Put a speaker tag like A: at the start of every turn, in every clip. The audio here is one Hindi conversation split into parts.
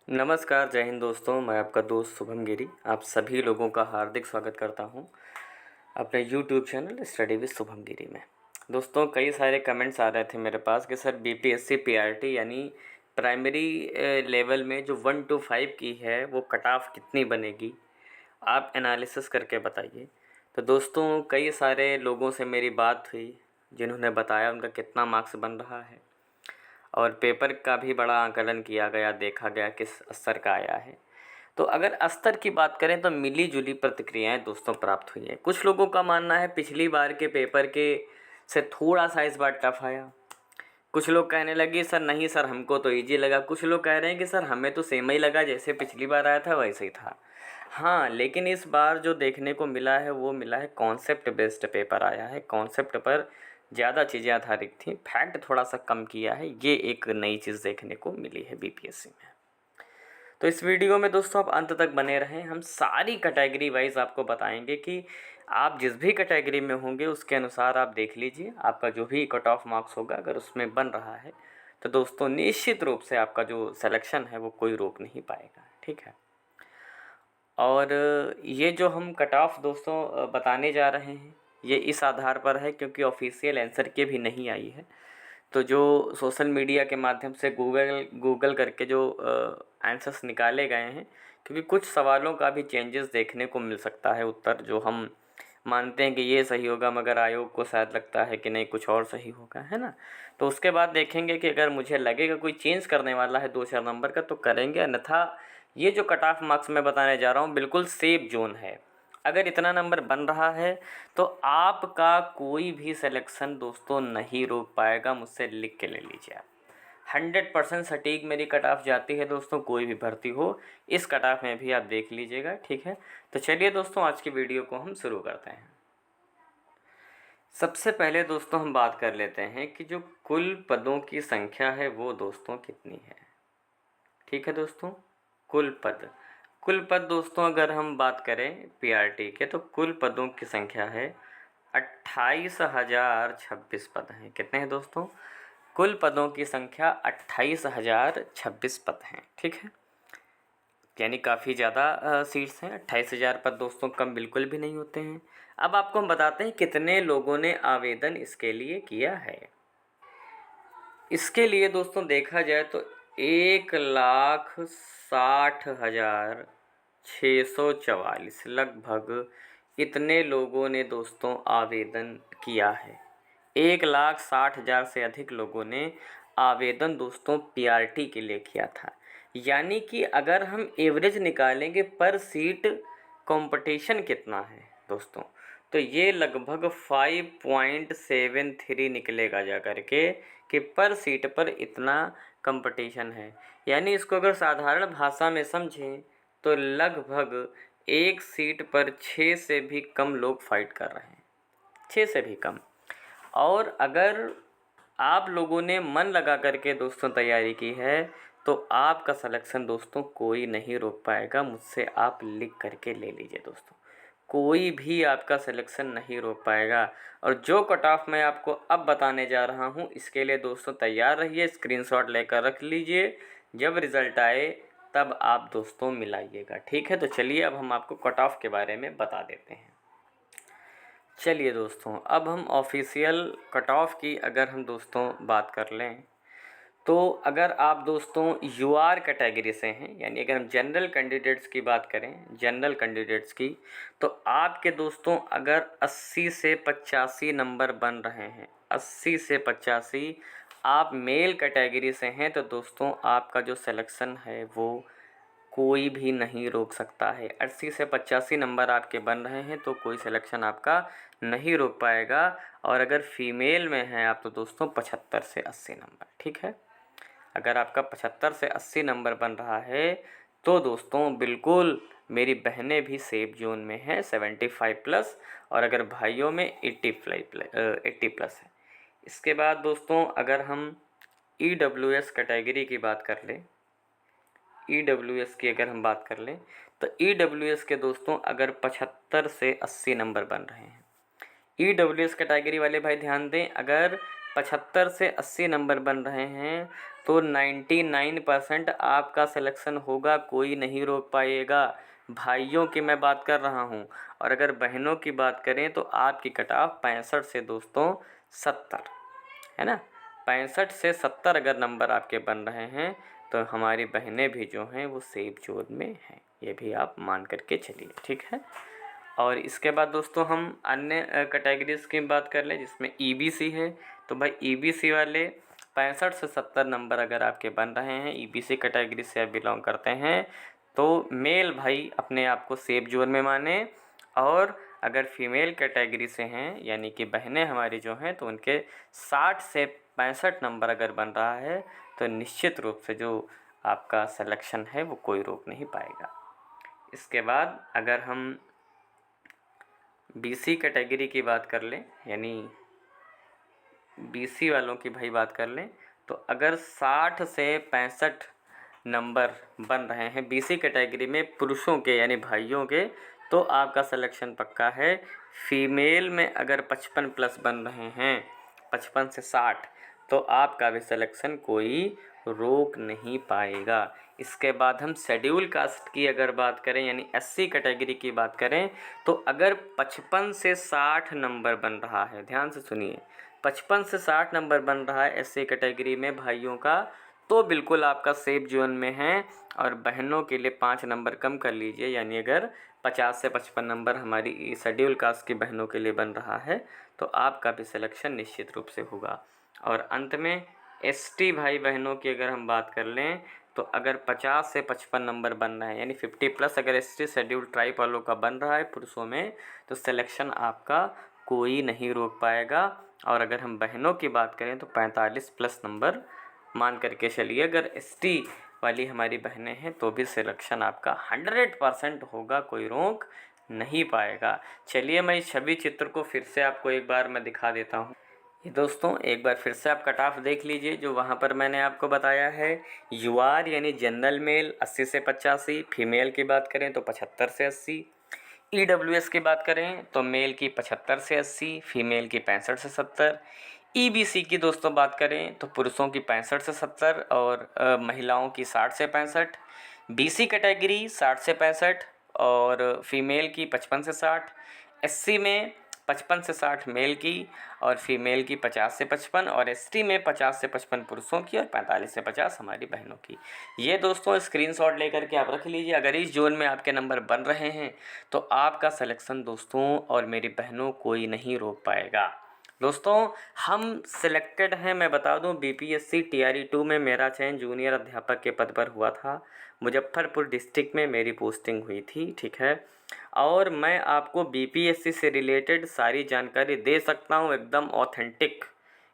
A: नमस्कार, जय हिंद दोस्तों। मैं आपका दोस्त शुभम गिरी आप सभी लोगों का हार्दिक स्वागत करता हूं अपने YouTube channel study with Shubham Giri में। दोस्तों, कई सारे कमेंट्स आ रहे थे मेरे पास कि सर बीपीएससी पीआरटी यानी प्राइमरी लेवल में जो 1 to 5 की है वो कट ऑफ कितनी बनेगी, आप एनालिसिस करके बताइए। तो दोस्तों, कई सारे लोगों से मेरी बात हुई जिन्होंने बताया उनका कितना मार्क्स बन रहा है और पेपर का भी बड़ा आकलन किया गया, देखा गया किस स्तर का आया है। तो अगर स्तर की बात करें तो मिली जुली प्रतिक्रियाएं दोस्तों प्राप्त हुई हैं। कुछ लोगों का मानना है पिछली बार के पेपर के से थोड़ा सा इस बार टफ आया। कुछ लोग कहने लगे सर नहीं सर हमको तो इजी लगा। कुछ लोग कह रहे हैं कि सर हमें तो सेम ही लगा, जैसे पिछली बार आया था वैसे ही था। हाँ, लेकिन इस बार जो देखने को मिला है वो मिला है कॉन्सेप्ट बेस्ड पेपर आया है। कॉन्सेप्ट पर ज़्यादा चीज़ें आधारित थी, फैक्ट थोड़ा सा कम किया है। ये एक नई चीज़ देखने को मिली है बीपीएससी में। तो इस वीडियो में दोस्तों आप अंत तक बने रहें। हम सारी कैटेगरी वाइज आपको बताएंगे कि आप जिस भी कैटेगरी में होंगे उसके अनुसार आप देख लीजिए। आपका जो भी कट ऑफ मार्क्स होगा अगर उसमें बन रहा है तो दोस्तों निश्चित रूप से आपका जो सिलेक्शन है वो कोई रोक नहीं पाएगा। ठीक है। और ये जो हम कट ऑफ दोस्तों बताने जा रहे हैं ये इस आधार पर है क्योंकि ऑफिशियल आंसर के भी नहीं आई है। तो जो सोशल मीडिया के माध्यम से गूगल करके जो आंसर्स निकाले गए हैं, क्योंकि कुछ सवालों का भी चेंजेस देखने को मिल सकता है। उत्तर जो हम मानते हैं कि ये सही होगा मगर आयोग को शायद लगता है कि नहीं कुछ और सही होगा, है ना। तो उसके बाद देखेंगे कि अगर मुझे लगेगा कोई चेंज करने वाला है 2-4 नंबर का तो करेंगे, अन्यथा ये जो कट ऑफ मार्क्स मैं बताने जा रहा हूँ बिल्कुल सेफ जोन है। अगर इतना नंबर बन रहा है तो आपका कोई भी सिलेक्शन दोस्तों नहीं रोक पाएगा। मुझसे लिख के ले लीजिए आप। 100% सटीक मेरी कट ऑफ जाती है दोस्तों, कोई भी भर्ती हो इस कट ऑफ में भी आप देख लीजिएगा। ठीक है। तो चलिए दोस्तों आज की वीडियो को हम शुरू करते हैं। सबसे पहले दोस्तों हम बात कर लेते हैं कि जो कुल पदों की संख्या है वो दोस्तों कितनी है। ठीक है दोस्तों, कुल पद दोस्तों अगर हम बात करें पीआरटी के तो कुल पदों की संख्या है 28,026 पद हैं। कितने हैं दोस्तों? कुल पदों की संख्या 28,026 पद हैं। ठीक है, यानी काफ़ी ज़्यादा सीट्स हैं। 28,000 पद दोस्तों कम बिल्कुल भी नहीं होते हैं। अब आपको हम बताते हैं कितने लोगों ने आवेदन इसके लिए किया है। इसके लिए दोस्तों देखा जाए तो 1,60,644 लगभग इतने लोगों ने दोस्तों आवेदन किया है। 1,60,000 से अधिक लोगों ने आवेदन दोस्तों पीआरटी के लिए किया था। यानी कि अगर हम एवरेज निकालेंगे पर सीट कंपटीशन कितना है दोस्तों, तो ये लगभग 5.73 निकलेगा जा करके कि पर सीट पर इतना कंपटीशन है। यानी इसको अगर साधारण भाषा में समझें तो लगभग एक सीट पर 6 से भी कम लोग फाइट कर रहे हैं, 6 से भी कम। और अगर आप लोगों ने मन लगा करके दोस्तों तैयारी की है तो आपका सिलेक्शन दोस्तों कोई नहीं रोक पाएगा। मुझसे आप लिख करके ले लीजिए दोस्तों, कोई भी आपका सिलेक्शन नहीं रोक पाएगा। और जो कट ऑफ मैं आपको अब बताने जा रहा हूँ इसके लिए दोस्तों तैयार रहिए, स्क्रीनशॉट लेकर रख लीजिए। जब रिज़ल्ट आए तब आप दोस्तों मिलाइएगा। ठीक है, तो चलिए अब हम आपको कट ऑफ के बारे में बता देते हैं। चलिए दोस्तों, अब हम ऑफिशियल कट ऑफ की अगर हम दोस्तों बात कर लें तो अगर आप दोस्तों यूआर कैटेगरी से हैं, यानी अगर हम जनरल कैंडिडेट्स की बात करें, जनरल कैंडिडेट्स की, तो आपके दोस्तों अगर 80 से 85 नंबर बन रहे हैं, 80 से 85 आप मेल कैटेगरी से हैं तो दोस्तों आपका जो सिलेक्शन है वो कोई भी नहीं रोक सकता है। 80 से 85 नंबर आपके बन रहे हैं तो कोई सिलेक्शन आपका नहीं रोक पाएगा। और अगर फीमेल में हैं आप तो दोस्तों 75 से 80 नंबर। ठीक है, अगर आपका 75 से 80 नंबर बन रहा है तो दोस्तों बिल्कुल मेरी बहनें भी सेफ जोन में हैं, 75 प्लस, और अगर भाइयों में 80 प्लस है। इसके बाद दोस्तों अगर हम ईडब्ल्यूएस कैटेगरी की बात कर लें, ईडब्ल्यूएस की अगर हम बात कर लें तो ईडब्ल्यूएस के दोस्तों अगर 75 से 80 नंबर बन रहे हैं, ईडब्ल्यूएस कैटेगरी वाले भाई ध्यान दें, अगर 75 से 80 नंबर बन रहे हैं तो 99% आपका सिलेक्शन होगा, कोई नहीं रोक पाएगा। भाइयों की मैं बात कर रहा हूँ। और अगर बहनों की बात करें तो आपकी कट ऑफ 65 से दोस्तों 70, है ना। 65 से 70 अगर नंबर आपके बन रहे हैं तो हमारी बहनें भी जो हैं वो सेफ जोन में हैं, ये भी आप मान करके चलिए, ठीक है। और इसके बाद दोस्तों हम अन्य कैटेगरीज की बात कर लें जिसमें ईबीसी है। तो भाई ईबीसी वाले 65 से 70 नंबर अगर आपके बन रहे हैं, ईबीसी कैटेगरी से आप बिलोंग करते हैं, तो मेल भाई अपने आप को सेफ जोन में माने। और अगर फीमेल कैटेगरी से हैं यानी कि बहनें हमारी जो हैं, तो उनके 60 से 65 नंबर अगर बन रहा है तो निश्चित रूप से जो आपका सिलेक्शन है वो कोई रोक नहीं पाएगा। इसके बाद अगर हम बीसी कैटेगरी की बात कर लें, यानी बीसी वालों की भाई बात कर लें, तो अगर 60 से 65 नंबर बन रहे हैं बीसी कैटेगरी में पुरुषों के यानी भाइयों के, तो आपका सिलेक्शन पक्का है। फीमेल में अगर 55 प्लस बन रहे हैं 55 से 60, तो आपका भी सिलेक्शन कोई रोक नहीं पाएगा। इसके बाद हम शेड्यूल कास्ट की अगर बात करें यानी एससी कैटेगरी की बात करें, तो अगर 55 से 60 नंबर बन रहा है, ध्यान से सुनिए, 55 से 60 नंबर बन रहा है एससी कैटेगरी में भाइयों का, तो बिल्कुल आपका सेफ जोन में है। और बहनों के लिए 5 नंबर कम कर लीजिए, यानी अगर 50 से 55 नंबर हमारी शेड्यूल कास्ट की बहनों के लिए बन रहा है तो आपका भी सिलेक्शन निश्चित रूप से होगा। और अंत में एसटी भाई बहनों की अगर हम बात कर लें, तो अगर 50 से 55 नंबर बन रहा है यानी 50 प्लस अगर एसटी शेड्यूल ट्राइब वालों का बन रहा है पुरुषों में, तो सिलेक्शन आपका कोई नहीं रोक पाएगा। और अगर हम बहनों की बात करें तो 45 प्लस नंबर मान करके चलिए, अगर एसटी वाली हमारी बहनें हैं तो भी सिलेक्शन आपका 100% होगा, कोई रोक नहीं पाएगा। चलिए मैं इस छवि चित्र को फिर से आपको एक बार मैं दिखा देता हूँ। ये दोस्तों एक बार फिर से आप कट ऑफ देख लीजिए जो वहाँ पर मैंने आपको बताया है। यूआर यानी जनरल मेल 80 से 85, फीमेल की बात करें तो 75 से 80। ईडब्ल्यूएस की बात करें तो मेल की 75 से 80, फीमेल की 65 से 70। ईबीसी की दोस्तों बात करें तो पुरुषों की 65 से 70 और महिलाओं की 60 से 65। बीसी कैटेगरी 60 से 65 और फीमेल की 55 से 60। एससी में 55 से 60 मेल की और फीमेल की 50 से 55 और एसटी में 50 से 55 पुरुषों की और 45 से 50 हमारी बहनों की। ये दोस्तों स्क्रीनशॉट लेकर के आप रख लीजिए। अगर इस जोन में आपके नंबर बन रहे हैं तो आपका सिलेक्शन दोस्तों और मेरी बहनों कोई नहीं रोक पाएगा। दोस्तों हम सिलेक्टेड हैं, मैं बता दूं, बीपीएससी टीआरई 2 में मेरा चयन जूनियर अध्यापक के पद पर हुआ था। मुजफ्फरपुर डिस्ट्रिक्ट में मेरी पोस्टिंग हुई थी, ठीक है। और मैं आपको बीपीएससी से रिलेटेड सारी जानकारी दे सकता हूँ एकदम ऑथेंटिक,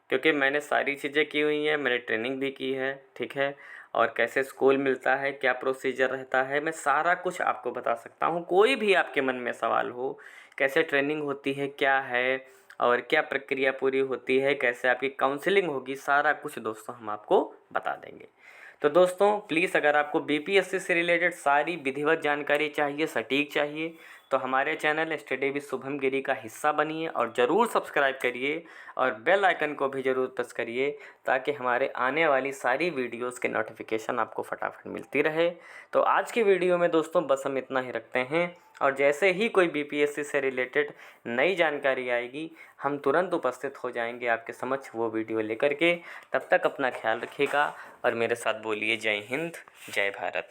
A: क्योंकि मैंने सारी चीज़ें की हुई हैं, मैंने ट्रेनिंग भी की है, ठीक है। और कैसे स्कूल मिलता है, क्या प्रोसीजर रहता है, मैं सारा कुछ आपको बता सकता हूँ। कोई भी आपके मन में सवाल हो, कैसे ट्रेनिंग होती है, क्या है और क्या प्रक्रिया पूरी होती है, कैसे आपकी काउंसलिंग होगी, सारा कुछ दोस्तों हम आपको बता देंगे। तो दोस्तों प्लीज़ अगर आपको बीपीएससी से रिलेटेड सारी विधिवत जानकारी चाहिए, सटीक चाहिए, तो हमारे चैनल स्टडी विद शुभम गिरी का हिस्सा बनिए और ज़रूर सब्सक्राइब करिए और बेल आइकन को भी ज़रूर प्रेस करिए ताकि हमारे आने वाली सारी वीडियोस के नोटिफिकेशन आपको फटाफट मिलती रहे। तो आज की वीडियो में दोस्तों बस हम इतना ही रखते हैं और जैसे ही कोई बीपीएससी से रिलेटेड नई जानकारी आएगी हम तुरंत उपस्थित हो जाएंगे आपके समक्ष वो वीडियो लेकर के। तब तक अपना ख्याल रखिएगा और मेरे साथ बोलिए जय हिंद, जय भारत।